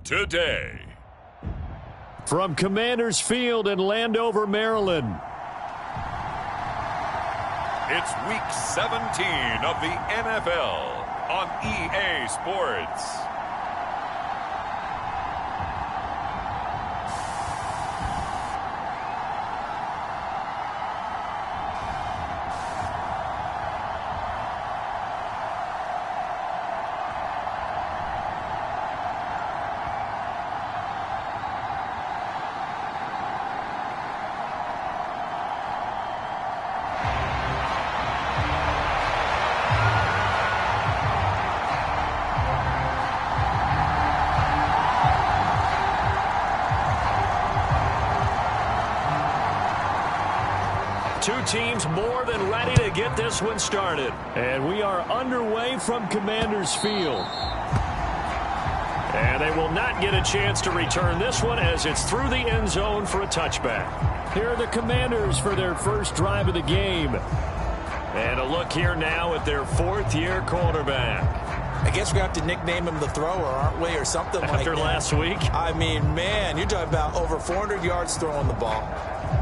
today. From Commanders Field in Landover, Maryland. It's Week 17 of the NFL on EA Sports. Two teams more than ready to get this one started. And we are underway from Commanders Field. And they will not get a chance to return this one as it's through the end zone for a touchback. Here are the Commanders for their first drive of the game. And a look here now at their fourth-year quarterback. I guess we have to nickname him the thrower, aren't we, or something like that. After last week? I mean, man, you're talking about over 400 yards throwing the ball.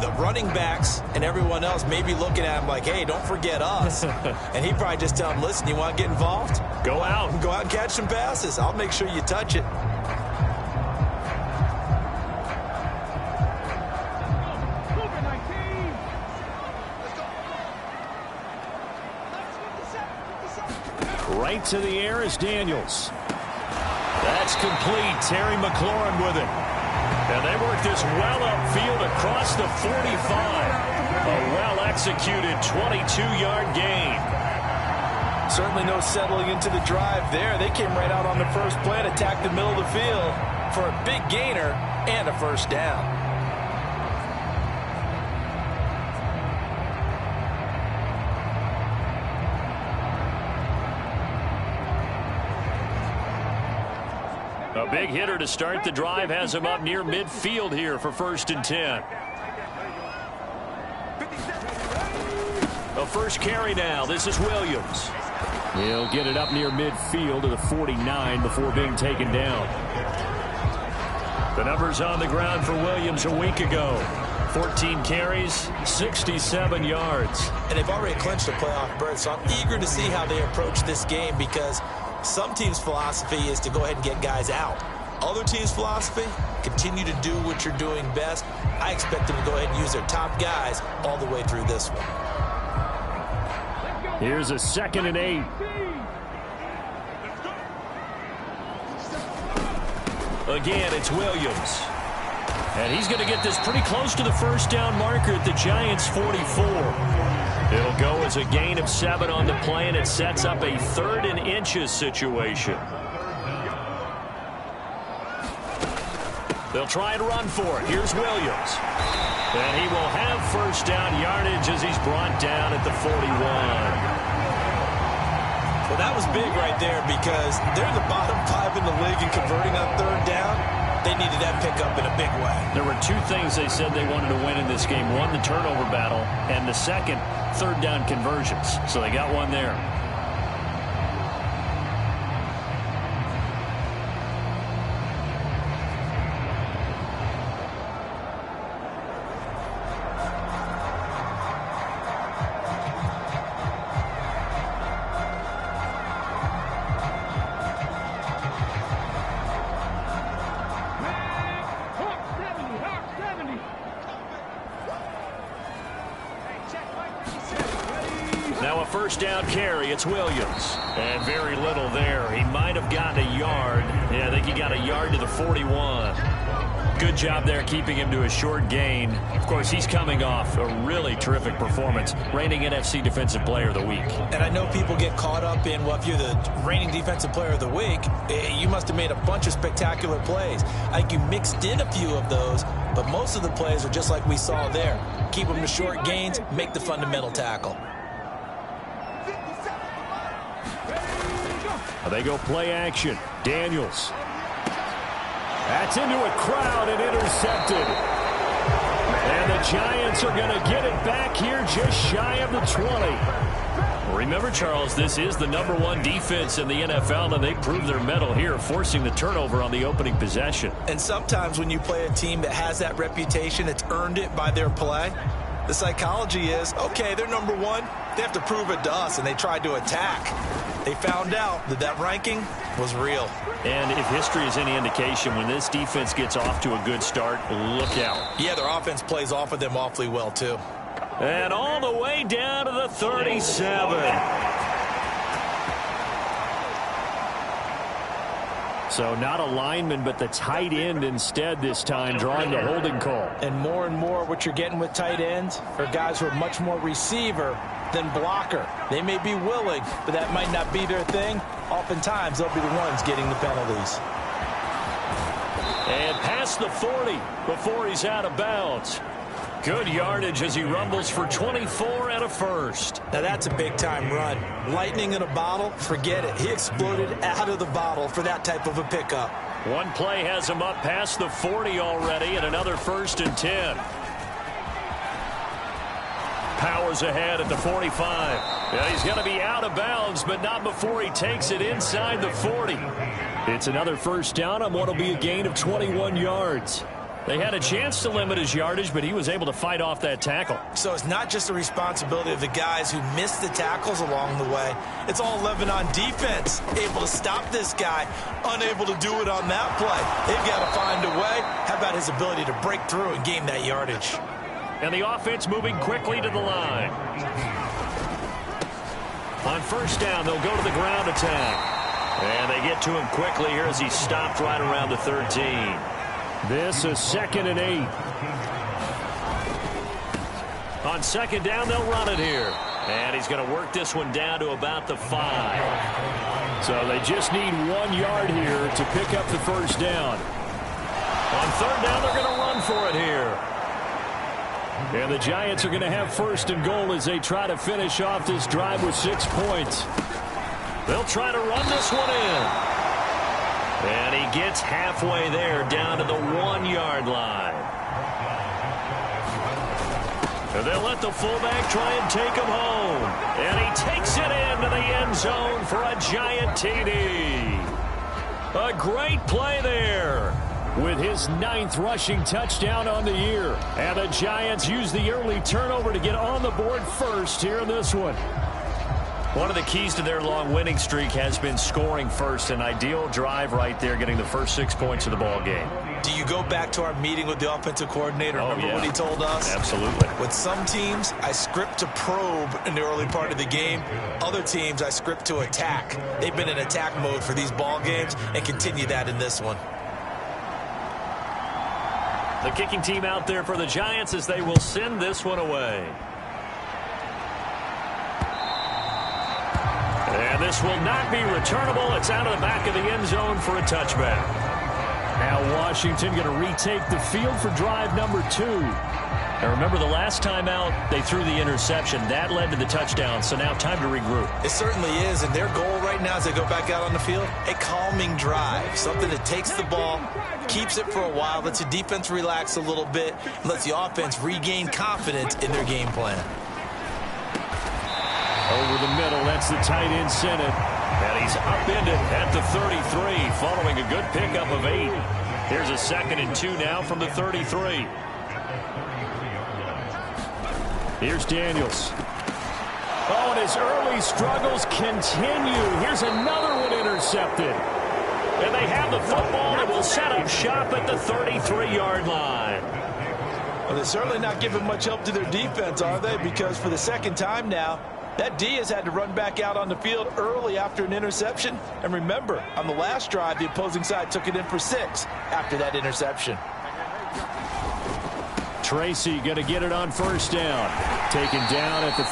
The running backs and everyone else may be looking at him like, hey, don't forget us. And he probably just tell him, listen, you want to get involved? Go out. Go out and catch some passes. I'll make sure you touch it. Right to the air is Daniels. That's complete. Terry McLaurin with it. And they work this well upfield across the 45. A well-executed 22-yard gain. Certainly no settling into the drive there. They came right out on the first play and attacked the middle of the field for a big gainer and a first down. A big hitter to start the drive has him up near midfield here for 1st and 10. A first carry now. This is Williams. He'll get it up near midfield to the 49 before being taken down. The numbers on the ground for Williams a week ago. 14 carries, 67 yards. And they've already clinched a playoff berth, so I'm eager to see how they approach this game because some teams' philosophy is to go ahead and get guys out. Other teams' philosophy, continue to do what you're doing best. I expect them to go ahead and use their top guys all the way through this one. Here's a 2nd and 8. Again, it's Williams. And he's going to get this pretty close to the first down marker at the Giants' 44. It'll go as a gain of 7 on the play, and it sets up a 3rd and inches situation. They'll try and run for it. Here's Williams. And he will have first down yardage as he's brought down at the 41. Well, that was big right there because they're the bottom 5 in the league in converting on 3rd down. They needed that pickup in a big way. There were 2 things they said they wanted to win in this game. One, the turnover battle, and the second, 3rd down conversions. So they got one there. Now a first down carry. It's Williams. And very little there. He might have gotten a yard. Yeah, I think he got a yard to the 41. Good job there keeping him to a short gain. Of course, he's coming off a really terrific performance, reigning NFC Defensive Player of the Week. And I know people get caught up in, well, if you're the reigning Defensive Player of the Week, you must have made a bunch of spectacular plays. I think you mixed in a few of those, but most of the plays are just like we saw there. Keep them to short gains, make the fundamental tackle. They go play action. Daniels. That's into a crowd and intercepted. And the Giants are going to get it back here just shy of the 20. Remember, Charles, this is the #1 defense in the NFL, and they proved their mettle here, forcing the turnover on the opening possession. And sometimes when you play a team that has that reputation, it's earned it by their play. The psychology is, okay, they're #1. They have to prove it to us, and they tried to attack. They found out that that ranking was real. And if history is any indication, when this defense gets off to a good start, look out. Yeah, their offense plays off of them awfully well, too. And all the way down to the 37. So not a lineman, but the tight end instead this time, drawing the holding call. And more what you're getting with tight ends are guys who are much more receiver than blocker. They may be willing, but that might not be their thing. Oftentimes, they'll be the ones getting the penalties. And past the 40 before he's out of bounds. Good yardage as he rumbles for 24 and a first. Now that's a big-time run. Lightning in a bottle, forget it. He exploded out of the bottle for that type of a pickup. One play has him up past the 40 already, and another 1st and 10. Powers ahead at the 45. Yeah, he's going to be out of bounds, but not before he takes it inside the 40. It's another first down on what will be a gain of 21 yards. They had a chance to limit his yardage, but he was able to fight off that tackle. So it's not just the responsibility of the guys who missed the tackles along the way. It's all 11 on defense, able to stop this guy, unable to do it on that play. They've got to find a way. How about his ability to break through and gain that yardage? And the offense moving quickly to the line. On first down, they'll go to the ground attack. And they get to him quickly here as he stopped right around the 13. This is 2nd and 8. On 2nd down, they'll run it here. And he's going to work this one down to about the 5. So they just need 1 yard here to pick up the first down. On 3rd down, they're going to run for it here. And the Giants are going to have 1st and goal as they try to finish off this drive with 6 points. They'll try to run this one in. And he gets halfway there, down to the 1 yard line. And they'll let the fullback try and take him home. And he takes it into the end zone for a Giant TD. A great play there, with his 9th rushing touchdown on the year. And the Giants use the early turnover to get on the board first here in this one. One of the keys to their long winning streak has been scoring first. An ideal drive right there, getting the first 6 points of the ball game. Do you go back to our meeting with the offensive coordinator? Remember what he told us? Absolutely. With some teams, I script to probe in the early part of the game. Other teams, I script to attack. They've been in attack mode for these ball games and continue that in this one. The kicking team out there for the Giants as they will send this one away. And this will not be returnable. It's out of the back of the end zone for a touchback. Now Washington going to retake the field for drive number 2. Now remember, the last time out, they threw the interception. That led to the touchdown, so now time to regroup. It certainly is, and their goal right now as they go back out on the field, a calming drive. Something that takes the ball, keeps it for a while, lets the defense relax a little bit, and lets the offense regain confidence in their game plan. Over the middle, that's the tight end Senate. And he's upended at the 33, following a good pickup of 8. Here's a 2nd and 2 now from the 33. Here's Daniels. Oh, and his early struggles continue. Here's another one intercepted. And they have the football and will set up shop at the 33-yard line. Well, they're certainly not giving much help to their defense, are they? Because for the 2nd time now, that D has had to run back out on the field early after an interception. And remember, on the last drive, the opposing side took it in for 6 after that interception. Tracy going to get it on first down. Taken down at the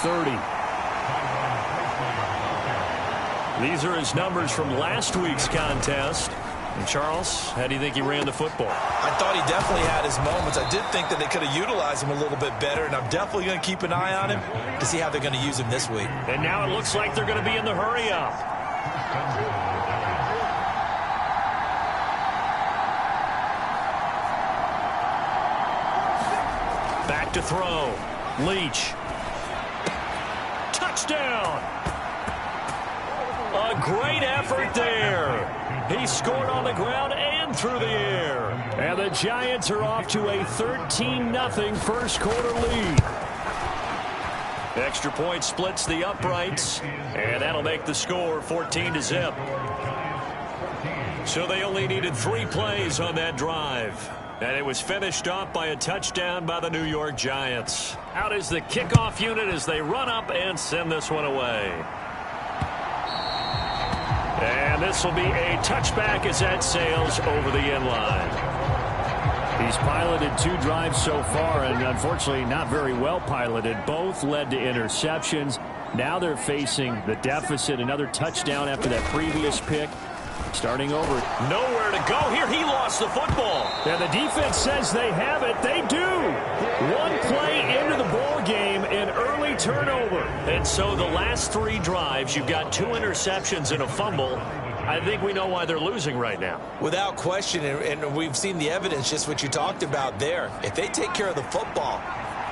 30. These are his numbers from last week's contest. And Charles, how do you think he ran the football? I thought he definitely had his moments. I did think that they could have utilized him a little bit better, and I'm definitely going to keep an eye on him to see how they're going to use him this week. And now it looks like they're going to be in the hurry-up. Back to throw. Leach. Touchdown! Great effort there. He scored on the ground and through the air. And the Giants are off to a 13-0 first quarter lead. Extra point splits the uprights, and that'll make the score 14-0. So they only needed 3 plays on that drive. And it was finished off by a touchdown by the New York Giants. Out is the kickoff unit as they run up and send this one away. And this will be a touchback as that sails over the end line. He's piloted 2 drives so far, and unfortunately not very well piloted. Both led to interceptions. Now they're facing the deficit. Another touchdown after that previous pick. Starting over. Nowhere to go here. He lost the football. And the defense says they have it. They do. 1 play into the ball game, an early turnover. And so the last 3 drives, you've got 2 interceptions and a fumble. I think we know why they're losing right now. Without question, and we've seen the evidence, just what you talked about there. If they take care of the football,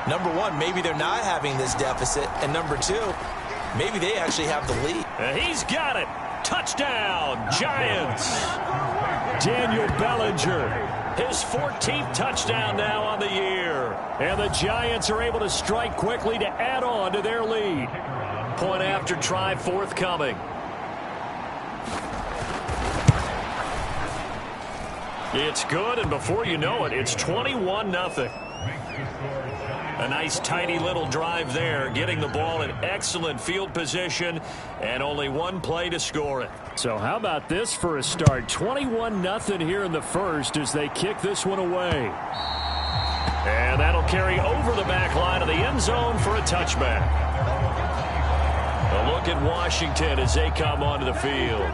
number 1, maybe they're not having this deficit. And number 2, maybe they actually have the lead. And he's got it. Touchdown, Giants. Daniel Bellinger, his 14th touchdown now on the year. And the Giants are able to strike quickly to add on to their lead. Point after try forthcoming. It's good, and before you know it, it's 21-0. A nice, tidy little drive there, getting the ball in excellent field position, and only 1 play to score it. So how about this for a start? 21-0 here in the first as they kick this one away. And that'll carry over the back line of the end zone for a touchback. A look at Washington as they come onto the field.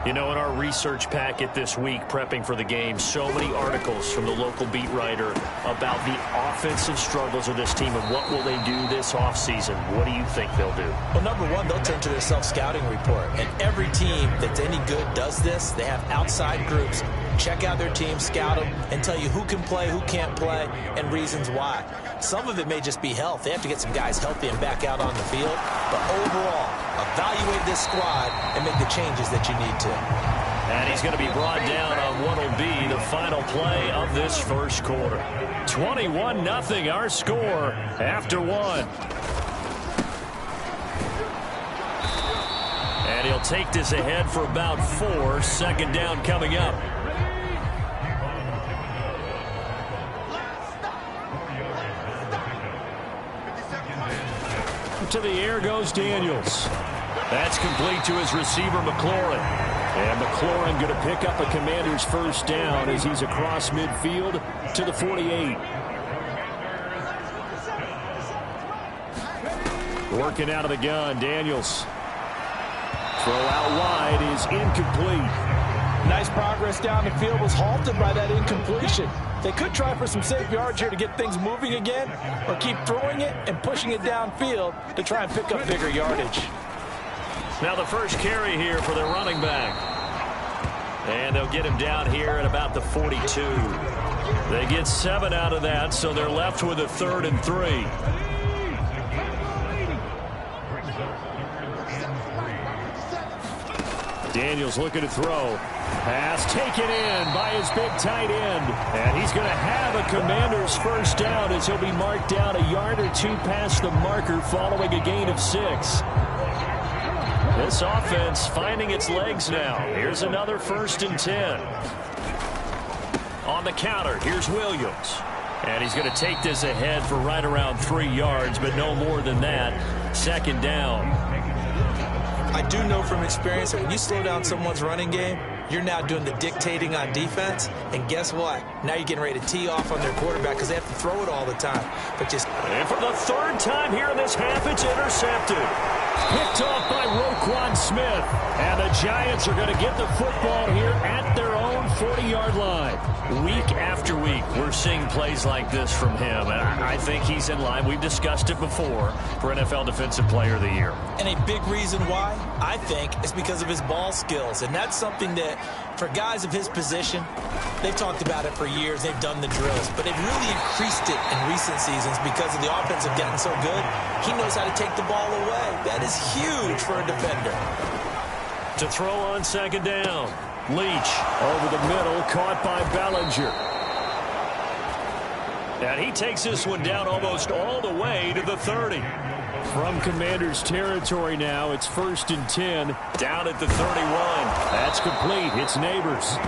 You know, in our research packet this week, prepping for the game, so many articles from the local beat writer about the offensive struggles of this team and what will they do this offseason. What do you think they'll do? Well, number 1, they'll turn to their self-scouting report. And every team that's any good does this. They have outside groups. Check out their team, scout them, and tell you who can play, who can't play, and reasons why. Some of it may just be health. They have to get some guys healthy and back out on the field. But overall, evaluate this squad and make the changes that you need to. And he's going to be brought down on what will be the final play of this first quarter. 21-0 our score after 1. And he'll take this ahead for about 4. Second down coming up. To the air goes Daniels. That's complete to his receiver, McLaurin. And McLaurin going to pick up a Commander's first down as he's across midfield to the 48. Working out of the gun, Daniels. Throw out wide is incomplete. Nice progress down the field, was halted by that incompletion. They could try for some safe yards here to get things moving again, or keep throwing it and pushing it downfield to try and pick up bigger yardage. Now the first carry here for their running back. And they'll get him down here at about the 42. They get 7 out of that, so they're left with a 3rd and 3. Daniels looking to throw. Pass taken in by his big tight end. And he's going to have a Commander's first down as he'll be marked down a yard or 2 past the marker following a gain of 6. This offense finding its legs now. Here's another 1st and 10. On the counter, here's Williams. And he's going to take this ahead for right around 3 yards, but no more than that. Second down. I do know from experience that when you slow down someone's running game, you're now doing the dictating on defense. And guess what? Now you're getting ready to tee off on their quarterback because they have to throw it all the time. And for the 3rd time here in this half, it's intercepted. Picked off by Roquan Smith. And the Giants are going to get the football here at their own 40-yard line. Week after week, we're seeing plays like this from him. And I think he's in line. We've discussed it before for NFL Defensive Player of the Year. And a big reason why, I think, is because of his ball skills. And that's something that, for guys of his position, they've talked about it for years. They've done the drills. But they've really increased it in recent seasons because of the offense have gotten so good. He knows how to take the ball away. That is huge for a defender. To throw on second down. Leach over the middle, caught by Bellinger. And he takes this one down almost all the way to the 30. From Commanders territory now, it's 1st and 10, down at the 31. That's complete. It's Neighbors.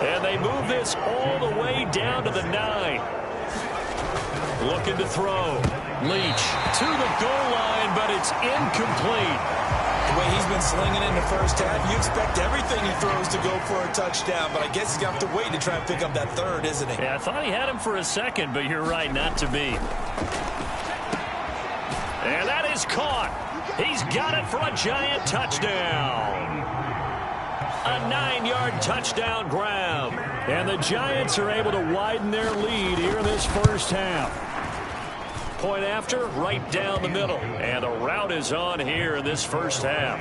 And they move this all the way down to the 9. Looking to throw. Leach to the goal line, but it's incomplete. The way he's been slinging in the first half, you expect everything he throws to go for a touchdown, but I guess he's going to have to wait to try and pick up that third, isn't he? Yeah, I thought he had him for a second, but you're right, not to be. And that is caught. He's got it for a giant touchdown. A 9-yard touchdown grab. And the Giants are able to widen their lead here in this first half. Point after, right down the middle. And the route is on here in this first half.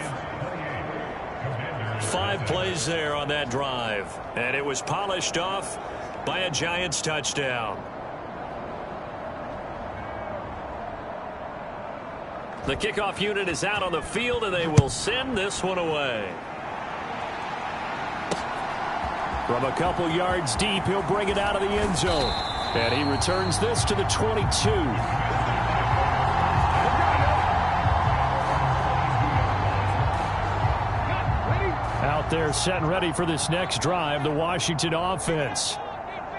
5 plays there on that drive. And it was polished off by a Giants touchdown. The kickoff unit is out on the field, and they will send this one away. From a couple yards deep, he'll bring it out of the end zone. And he returns this to the 22. Out there set and ready for this next drive, the Washington offense.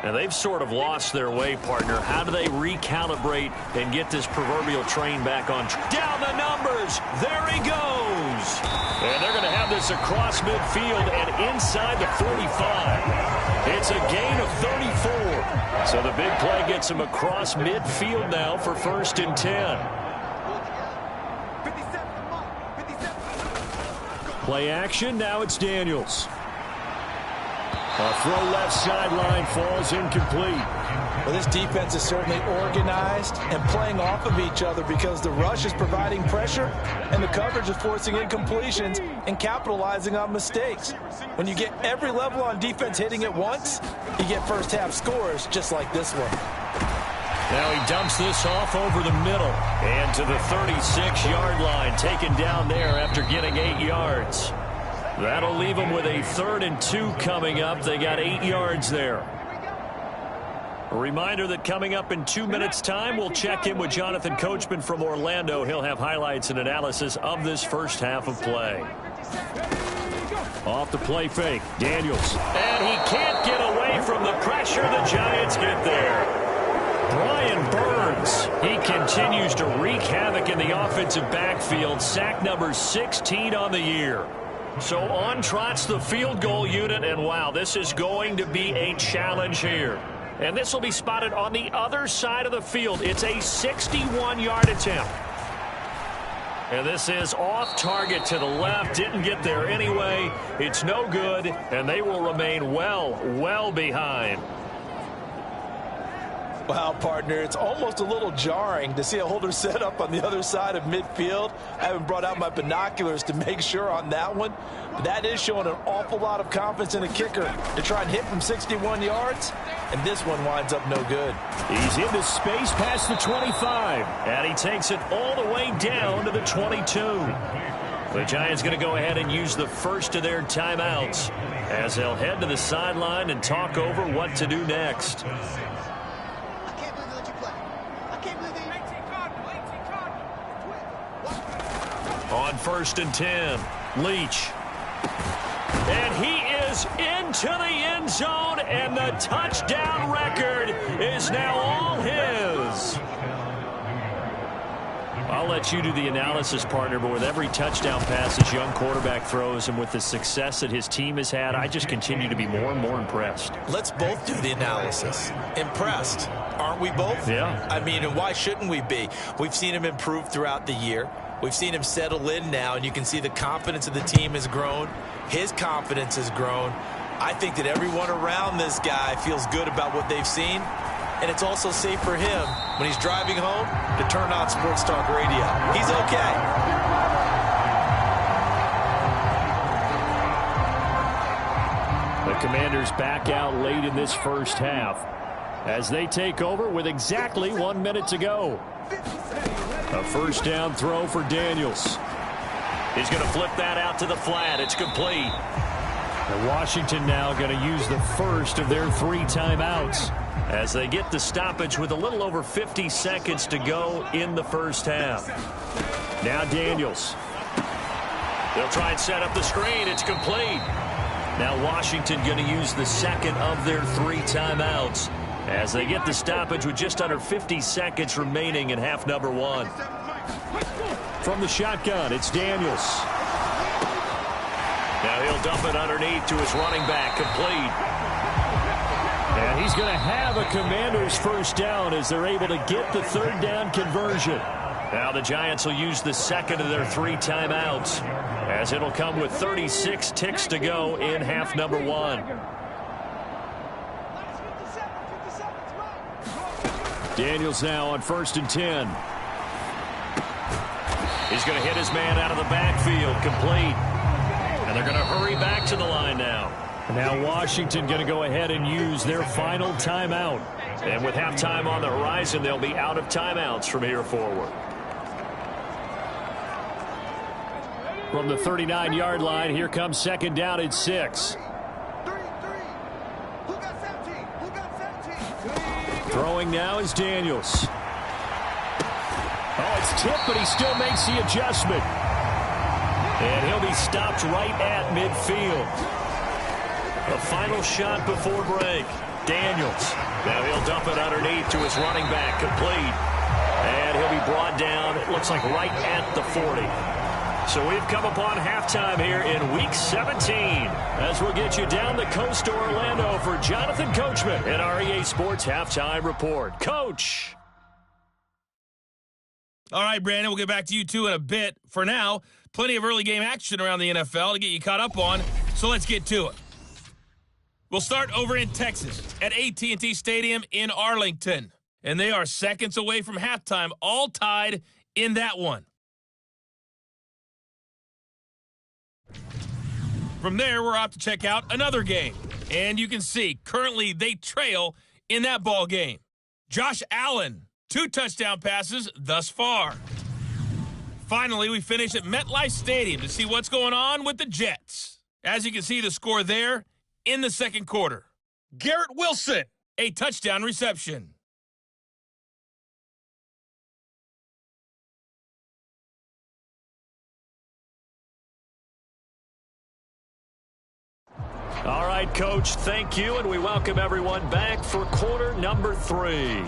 And they've sort of lost their way, partner. How do they recalibrate and get this proverbial train back on track? Down the numbers. There he goes. And they're going to have this across midfield and inside the 45. It's a gain of 34. So the big play gets him across midfield now for 1st and 10. Play action. Now it's Daniels. A throw left sideline falls incomplete. Well, this defense is certainly organized and playing off of each other because the rush is providing pressure and the coverage is forcing incompletions and capitalizing on mistakes. When you get every level on defense hitting at once, you get first half scores just like this one. Now he dumps this off over the middle and to the 36-yard line, taken down there after getting 8 yards. That'll leave them with a 3rd and 2 coming up. They got 8 yards there. A reminder that coming up in 2 minutes' time, we'll check in with Jonathan Coachman from Orlando. He'll have highlights and analysis of this first half of play. Off the play fake, Daniels. And he can't get away from the pressure. The Giants get there. Brian Burns, he continues to wreak havoc in the offensive backfield. Sack number 16 on the year. So on trots the field goal unit, and wow, this is going to be a challenge here. And this will be spotted on the other side of the field. It's a 61-yard attempt. And this is off target to the left. Didn't get there anyway. It's no good, and they will remain well behind. Wow, partner, it's almost a little jarring to see a holder set up on the other side of midfield. I haven't brought out my binoculars to make sure on that one. But that is showing an awful lot of confidence in a kicker to try and hit from 61 yards. And this one winds up no good. He's into space past the 25. And he takes it all the way down to the 22. The Giants going to go ahead and use the first of their timeouts as they'll head to the sideline and talk over what to do next. On 1st and 10, Leach. And he is into the end zone, and the touchdown record is now all his. I'll let you do the analysis, partner, but with every touchdown pass this young quarterback throws and with the success that his team has had, I just continue to be more and more impressed. Let's both do the analysis. Impressed, aren't we both? Yeah. I mean, and why shouldn't we be? We've seen him improve throughout the year. We've seen him settle in now, and you can see the confidence of the team has grown. His confidence has grown. I think that everyone around this guy feels good about what they've seen, and it's also safe for him when he's driving home to turn on Sports Talk Radio. He's okay. The Commanders back out late in this first half as they take over with exactly 1 minute to go. A first down throw for Daniels. He's going to flip that out to the flat. It's complete. And Washington now going to use the first of their 3 timeouts as they get the stoppage with a little over 50 seconds to go in the first half. Now Daniels. They'll try and set up the screen. It's complete. Now Washington going to use the second of their 3 timeouts as they get the stoppage with just under 50 seconds remaining in half number 1. From the shotgun, it's Daniels. Now he'll dump it underneath to his running back, complete. And he's going to have a Commanders first down as they're able to get the 3rd down conversion. Now the Giants will use the second of their 3 timeouts as it'll come with 36 ticks to go in half number 1. Daniels now on 1st and 10. He's going to hit his man out of the backfield, complete. And they're going to hurry back to the line now. Now Washington going to go ahead and use their final timeout. And with halftime on the horizon, they'll be out of timeouts from here forward. From the 39-yard line, here comes 2nd down at 6. Throwing now is Daniels. Oh, it's tipped, but he still makes the adjustment. And he'll be stopped right at midfield. A final shot before break. Daniels. Now he'll dump it underneath to his running back, complete. And he'll be brought down, it looks like right at the 40. So we've come upon halftime here in Week 17. As we'll get you down the coast to Orlando for Jonathan Coachman in our EA Sports Halftime Report. Coach. All right, Brandon, we'll get back to you, too, in a bit. For now, plenty of early game action around the NFL to get you caught up on, so let's get to it. We'll start over in Texas at AT&T Stadium in Arlington, and they are seconds away from halftime, all tied in that one. From there, we're off to check out another game, and you can see currently they trail in that ball game. Josh Allen, 2 touchdown passes thus far. Finally, we finish at MetLife Stadium to see what's going on with the Jets. As you can see, the score there in the second quarter. Garrett Wilson, a touchdown reception. All right, Coach, thank you, and we welcome everyone back for quarter number 3.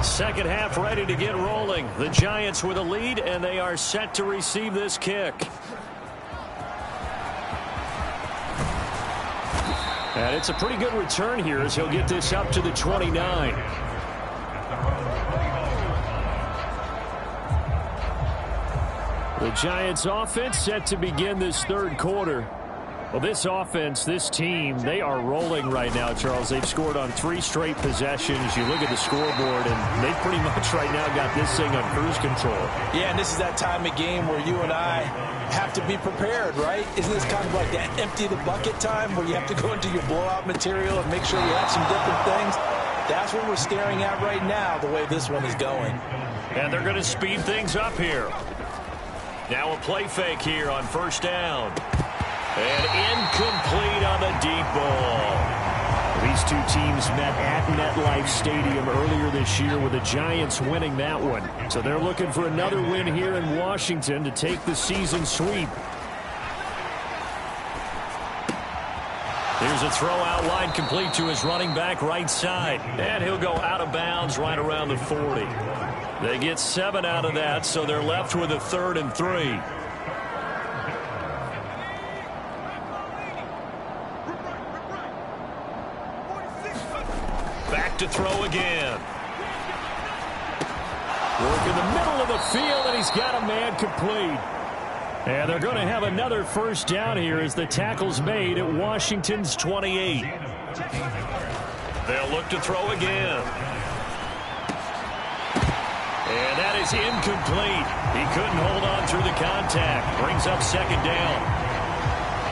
Second half ready to get rolling. The Giants with a lead, and they are set to receive this kick. And it's a pretty good return here as he'll get this up to the 29. The Giants offense set to begin this third quarter. Well, this offense, this team, they are rolling right now, Charles. They've scored on 3 straight possessions. You look at the scoreboard, and they've pretty much right now got this thing on cruise control. Yeah, and this is that time of game where you and I have to be prepared, right? Isn't this kind of like that empty the bucket time where you have to go into your blowout material and make sure you have some different things? That's what we're staring at right now, the way this one is going. And they're going to speed things up here. Now a play fake here on first down. And incomplete on the deep ball. These two teams met at MetLife Stadium earlier this year with the Giants winning that one. So they're looking for another win here in Washington to take the season sweep. Here's a throw out wide, complete to his running back right side. And he'll go out of bounds right around the 40. They get 7 out of that, so they're left with a 3rd and 3. Back to throw again. Work in the middle of the field, and he's got a man complete. And they're going to have another first down here as the tackle's made at Washington's 28. They'll look to throw again. And that is incomplete. He couldn't hold on through the contact. Brings up 2nd down.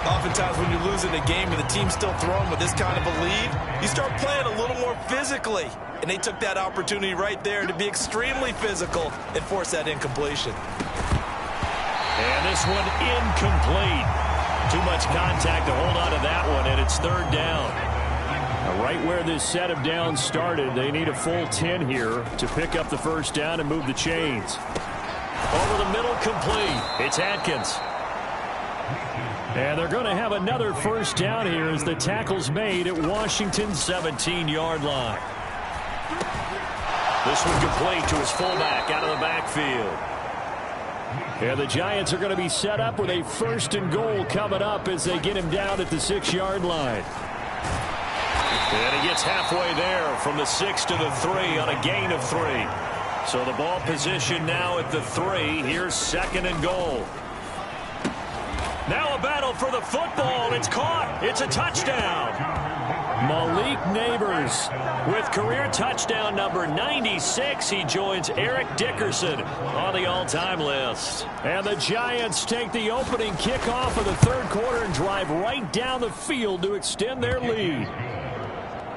Oftentimes when you're losing a game and the team's still throwing with this kind of a lead, you start playing a little more physically. And they took that opportunity right there to be extremely physical and force that incompletion. And this one incomplete. Too much contact to hold on to that one, and it's third down. Now, right where this set of downs started, they need a full 10 here to pick up the first down and move the chains. Over the middle, complete. It's Atkins. And they're going to have another first down here as the tackle's made at Washington's 17-yard line. This one complete to his fullback out of the backfield. And the Giants are going to be set up with a first and goal coming up as they get him down at the 6-yard line. And he gets halfway there from the 6 to the 3 on a gain of 3. So the ball position now at the 3. Here's second and goal. Now a battle for the football. It's caught. It's a touchdown. Malik Neighbors with career touchdown number 96. He joins Eric Dickerson on the all-time list. And the Giants take the opening kickoff of the third quarter and drive right down the field to extend their lead.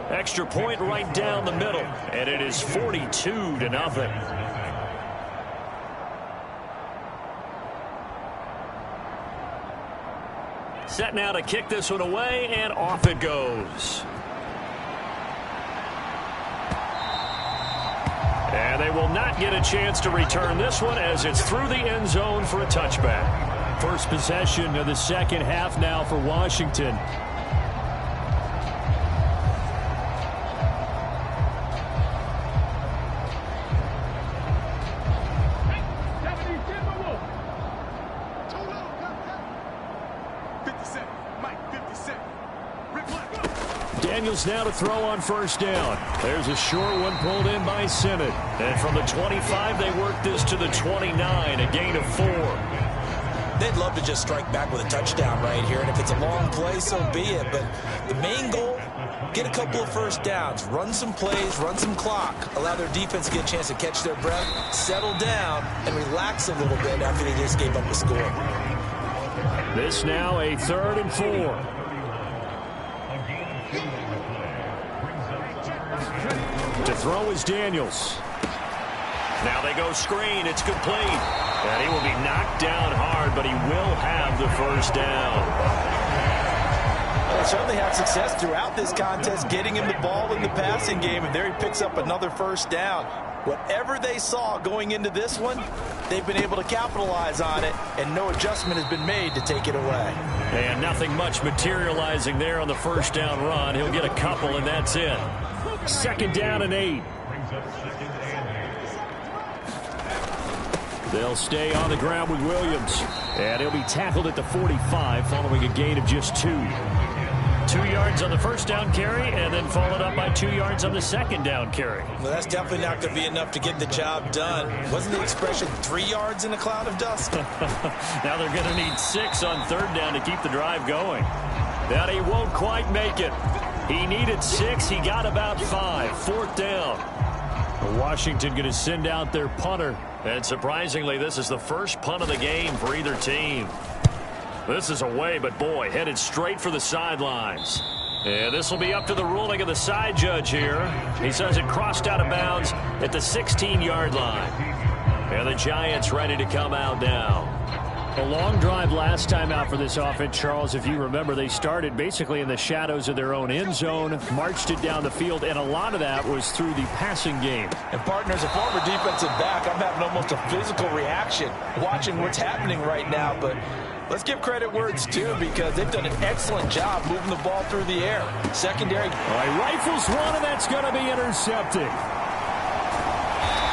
Extra point right down the middle, and it is 42-0. Set now to kick this one away, and off it goes. And they will not get a chance to return this one as it's through the end zone for a touchback. First possession of the second half now for Washington. Daniels now to throw on first down. There's a short one pulled in by Sinnott. And from the 25, they work this to the 29, a gain of 4. They'd love to just strike back with a touchdown right here, and if it's a long play, so be it. But the main goal, get a couple of first downs, run some plays, run some clock, allow their defense to get a chance to catch their breath, settle down, and relax a little bit after they just gave up the score. This now a 3rd and 4. To throw is Daniels. Now they go screen. It's complete. And he will be knocked down hard, but he will have the first down. Well, they certainly had success throughout this contest, getting him the ball in the passing game, and there he picks up another first down. Whatever they saw going into this one, they've been able to capitalize on it, and no adjustment has been made to take it away. And nothing much materializing there on the first down run. He'll get a couple, and that's it. Second down and 8. They'll stay on the ground with Williams. And he'll be tackled at the 45 following a gain of just 2. 2 yards on the first down carry, and then followed up by 2 yards on the second down carry. Well, that's definitely not going to be enough to get the job done. Wasn't the expression 3 yards in a cloud of dust? Now they're going to need 6 on third down to keep the drive going. That he won't quite make it. He needed 6. He got about 5. 4th down. Washington going to send out their punter. And surprisingly, this is the first punt of the game for either team. This is away, but boy, headed straight for the sidelines. And this will be up to the ruling of the side judge here. He says it crossed out of bounds at the 16-yard line. And the Giants ready to come out now. A long drive last time out for this offense, Charles. If you remember, they started basically in the shadows of their own end zone, marched it down the field, and a lot of that was through the passing game. And partner, as a former defensive back, I'm having almost a physical reaction watching what's happening right now. But let's give credit where it's due, because they've done an excellent job moving the ball through the air. Secondary. All right, rifles one, and that's going to be intercepted.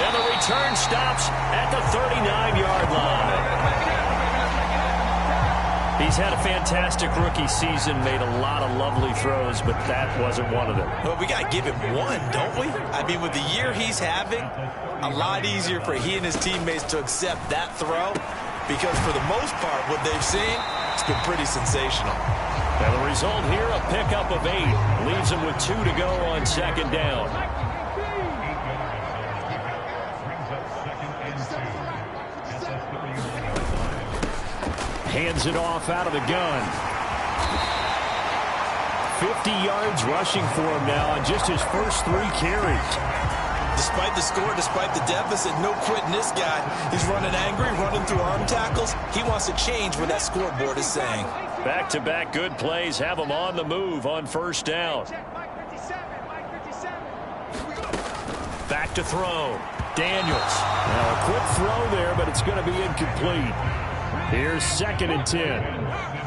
And the return stops at the 39-yard line. He's had a fantastic rookie season, made a lot of lovely throws, but that wasn't one of them. Well, we got to give him one, don't we? I mean, with the year he's having, a lot easier for he and his teammates to accept that throw, because for the most part, what they've seen, it's been pretty sensational. And the result here, a pickup of 8. Leaves him with 2 to go on second down. Hands it off out of the gun. 50 yards rushing for him now on just his first 3 carries. Despite the score, despite the deficit, no quitting this guy. He's running angry, running through arm tackles. He wants to change what that scoreboard is saying. Back-to-back good plays have him on the move on first down. Back to throw. Daniels. Now a quick throw there, but it's going to be incomplete. Here's 2nd and 10.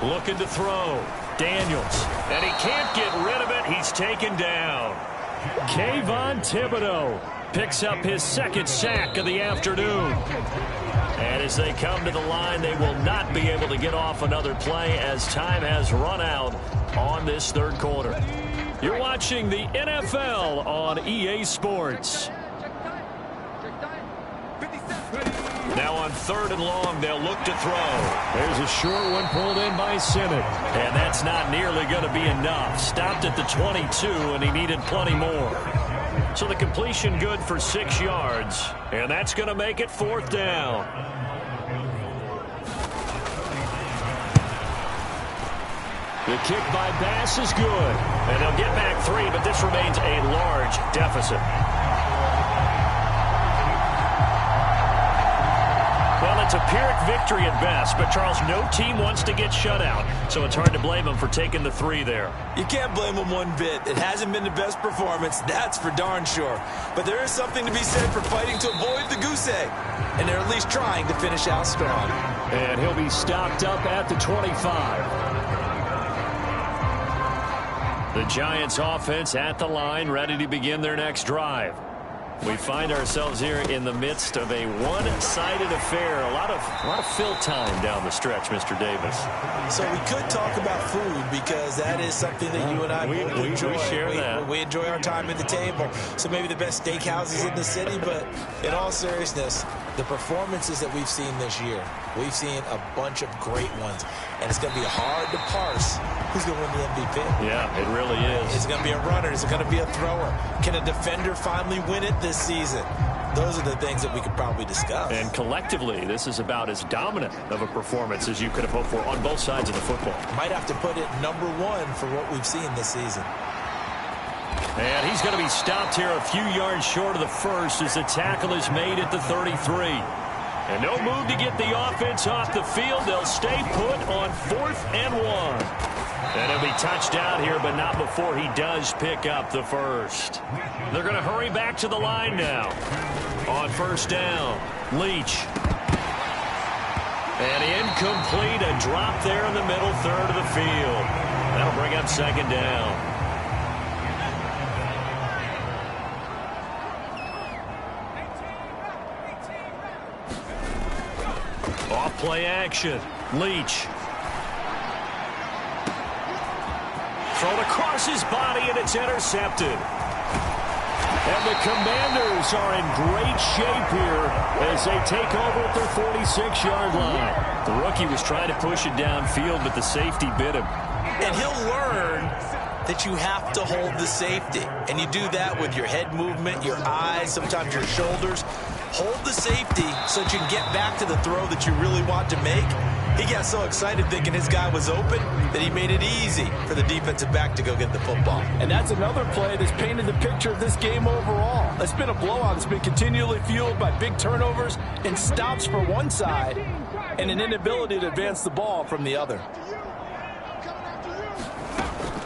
Looking to throw. Daniels. And he can't get rid of it. He's taken down. Kayvon Thibodeau picks up his 2nd sack of the afternoon. And as they come to the line, they will not be able to get off another play as time has run out on this 3rd quarter. You're watching the NFL on EA Sports. Now on 3rd and long, they'll look to throw. There's a short one pulled in by Simmons. And that's not nearly going to be enough. Stopped at the 22, and he needed plenty more. So the completion good for 6 yards, and that's going to make it 4th down. The kick by Bass is good. And they'll get back 3, but this remains a large deficit. Well, it's a Pyrrhic victory at best, but Charles, no team wants to get shut out, so it's hard to blame them for taking the 3 there. You can't blame them one bit. It hasn't been the best performance, that's for darn sure. But there is something to be said for fighting to avoid the goose egg, and they're at least trying to finish out strong. And he'll be stopped up at the 25. The Giants offense at the line, ready to begin their next drive. We find ourselves here in the midst of a one-sided affair. A lot of fill time down the stretch, Mr. Davis. So we could talk about food because that is something that you and I both enjoy. We share that. We enjoy our time at the table. So maybe the best steakhouses in the city, but in all seriousness, the performances that we've seen this year, we've seen a bunch of great ones. And it's going to be hard to parse who's going to win the MVP. Yeah, it really is. Is it going to be a runner? Is it going to be a thrower? Can a defender finally win it this season? Those are the things that we could probably discuss. And collectively, this is about as dominant of a performance as you could have hoped for on both sides of the football. Might have to put it number 1 for what we've seen this season. And he's going to be stopped here a few yards short of the first as the tackle is made at the 33. And no move to get the offense off the field. They'll stay put on 4th and 1. And he'll be touched down here, but not before he does pick up the first. They're going to hurry back to the line now. On first down, Leach. And incomplete, a drop there in the middle third of the field. That'll bring up 2nd down. Off play action, Leach. Thrown across his body, and it's intercepted. And the Commanders are in great shape here as they take over at their 46-yard line. The rookie was trying to push it downfield, but the safety bit him. And he'll learn that you have to hold the safety. And you do that with your head movement, your eyes, sometimes your shoulders. Hold the safety so that you can get back to the throw that you really want to make. He got so excited thinking his guy was open that he made it easy for the defensive back to go get the football. And that's another play that's painted the picture of this game overall. It's been a blowout. It's been continually fueled by big turnovers and stops for one side and an inability to advance the ball from the other.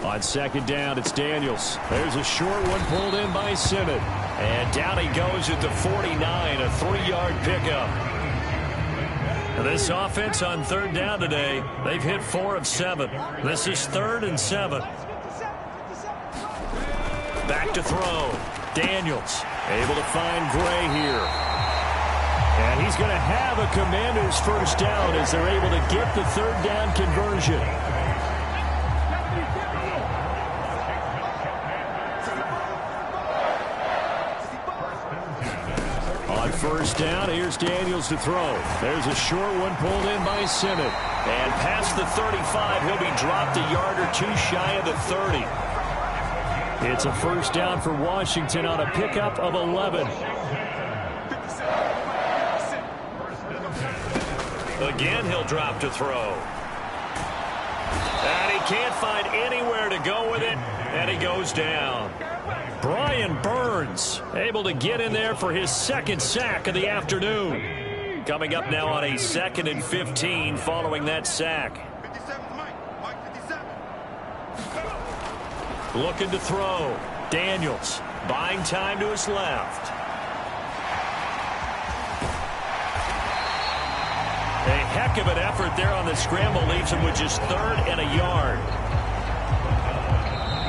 On 2nd down, it's Daniels. There's a short one pulled in by Simmons. And down he goes at the 49, a 3-yard pickup. This offense on 3rd down today, they've hit 4 of 7. This is 3rd and 7. Back to throw. Daniels able to find Gray here. And he's going to have a Commanders first down as they're able to get the 3rd down conversion. On first down, here's Daniels to throw. There's a short one pulled in by Simmons. And past the 35, he'll be dropped a yard or 2 shy of the 30. It's a first down for Washington on a pickup of 11. Again, he'll drop to throw. And he can't find anywhere to go with it, and he goes down. Brian Burns able to get in there for his second sack of the afternoon. Coming up now on a 2nd and 15 following that sack. Looking to throw. Daniels buying time to his left. A heck of an effort there on the scramble leaves him with just 3rd and a yard.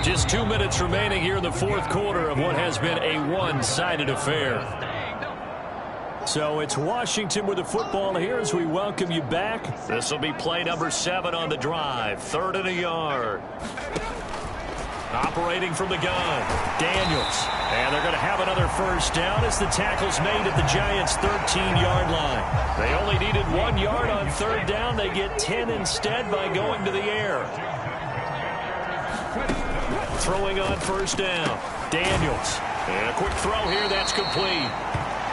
Just 2 minutes remaining here in the 4th quarter of what has been a one-sided affair. So it's Washington with the football here as we welcome you back. This will be play number 7 on the drive. 3rd and a yard. Operating from the gun, Daniels. And they're going to have another first down as the tackle's made at the Giants' 13-yard line. They only needed 1 yard on 3rd down. They get 10 instead by going to the air. Throwing on 1st down, Daniels. And a quick throw here, that's complete.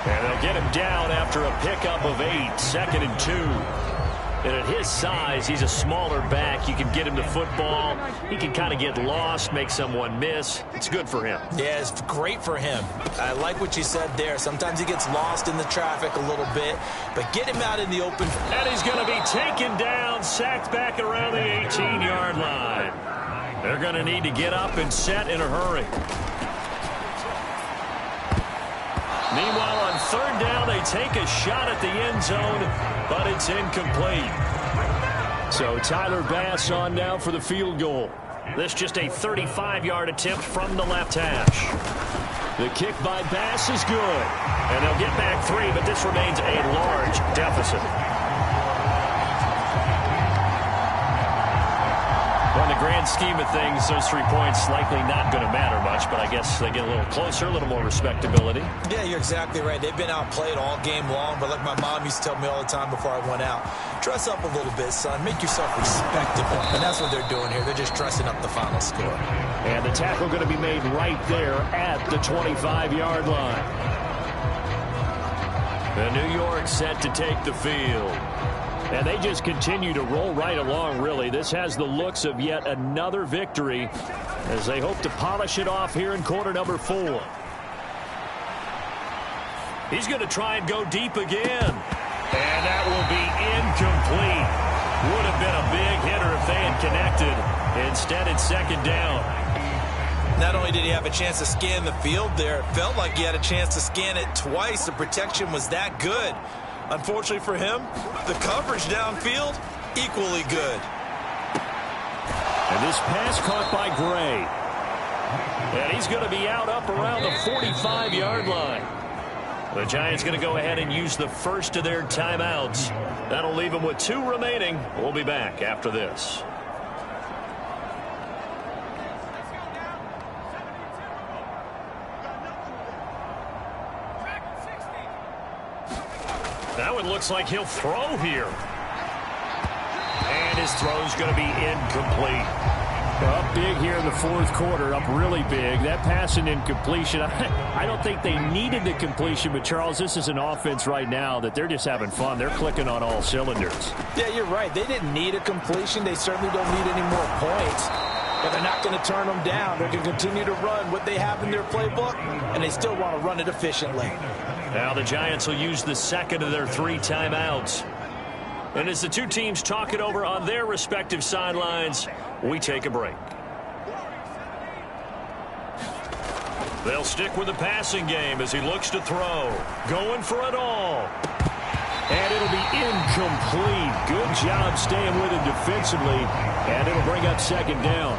And they'll get him down after a pickup of 8, 2nd and 2. And at his size, he's a smaller back. You can get him the football. He can kind of get lost, make someone miss. It's good for him. Yeah, it's great for him. I like what you said there. Sometimes he gets lost in the traffic a little bit, but get him out in the open. And he's going to be taken down, sacked back around the 18-yard line. They're going to need to get up and set in a hurry. Meanwhile, on 3rd down, they take a shot at the end zone, but it's incomplete. So Tyler Bass on now for the field goal. This just a 35-yard attempt from the left hash. The kick by Bass is good. And they'll get back 3, but this remains a large deficit. In the grand scheme of things, those 3 points likely not going to matter much, but I guess they get a little closer, a little more respectability. Yeah, you're exactly right. They've been outplayed all game long, but like my mom used to tell me all the time before I went out, dress up a little bit, son. Make yourself respectable. And that's what they're doing here. They're just dressing up the final score. And the tackle going to be made right there at the 25-yard line. The New York set to take the field. And they just continue to roll right along, really. This has the looks of yet another victory as they hope to polish it off here in quarter number 4. He's going to try and go deep again. And that will be incomplete. Would have been a big hitter if they had connected. Instead, it's 2nd down. Not only did he have a chance to scan the field there, it felt like he had a chance to scan it twice. The protection was that good. Unfortunately for him, the coverage downfield, equally good. And this pass caught by Gray. And he's going to be out up around the 45-yard line. The Giants going to go ahead and use the first of their timeouts. That'll leave them with 2 remaining. We'll be back after this. Now it looks like he'll throw here. And his throw's going to be incomplete. Up big here in the 4th quarter, up really big. That pass and incompletion, I don't think they needed the completion, but Charles, this is an offense right now that they're just having fun. They're clicking on all cylinders. Yeah, you're right. They didn't need a completion. They certainly don't need any more points. But they're not going to turn them down. They're going to continue to run what they have in their playbook, and they still want to run it efficiently. Now the Giants will use the 2nd of their 3 timeouts. And as the 2 teams talk it over on their respective sidelines, we take a break. They'll stick with the passing game as he looks to throw. Going for it all. And it'll be incomplete. Good job staying with it defensively. And it'll bring up 2nd down.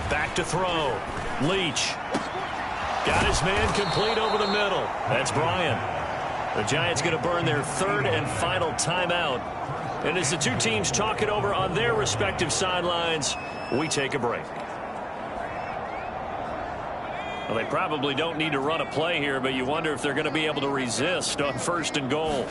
Back to throw. Leach. Got his man complete over the middle. That's Bryant. The Giants going to burn their 3rd and final timeout. And as the 2 teams talk it over on their respective sidelines, we take a break. Well, they probably don't need to run a play here, but you wonder if they're going to be able to resist on 1st and goal.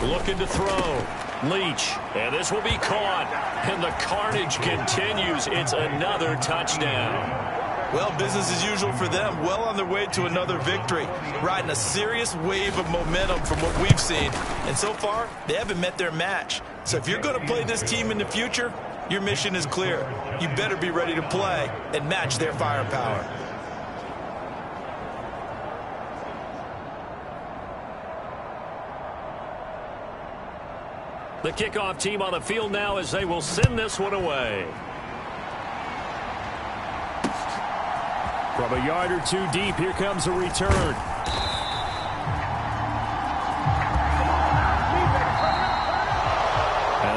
Looking to throw. Leach. And this will be caught. And the carnage continues. It's another touchdown. Well, business as usual for them. Well on their way to another victory. Riding a serious wave of momentum from what we've seen. And so far, they haven't met their match. So if you're going to play this team in the future, your mission is clear. You better be ready to play and match their firepower. The kickoff team on the field now as they will send this one away. From a yard or two deep, here comes a return. And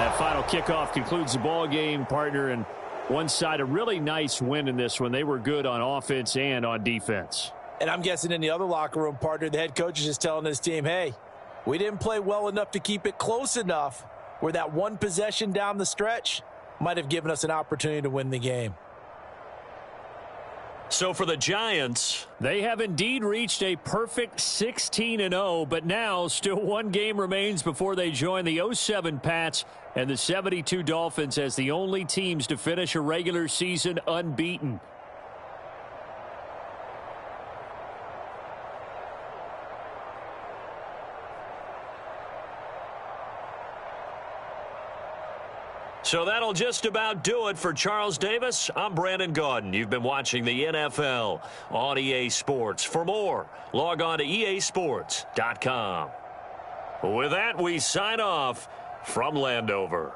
that final kickoff concludes the ball game, partner. And one side, a really nice win in this one. They were good on offense and on defense. And I'm guessing in the other locker room, partner, the head coach is just telling his team, hey, we didn't play well enough to keep it close enough where that one possession down the stretch might have given us an opportunity to win the game. So for the Giants, they have indeed reached a perfect 16-0, but now still one game remains before they join the 07 Pats and the 72 Dolphins as the only teams to finish a regular season unbeaten. So that'll just about do it for Charles Davis. I'm Brandon Gaudin. You've been watching the NFL on EA Sports. For more, log on to easports.com. With that, we sign off from Landover.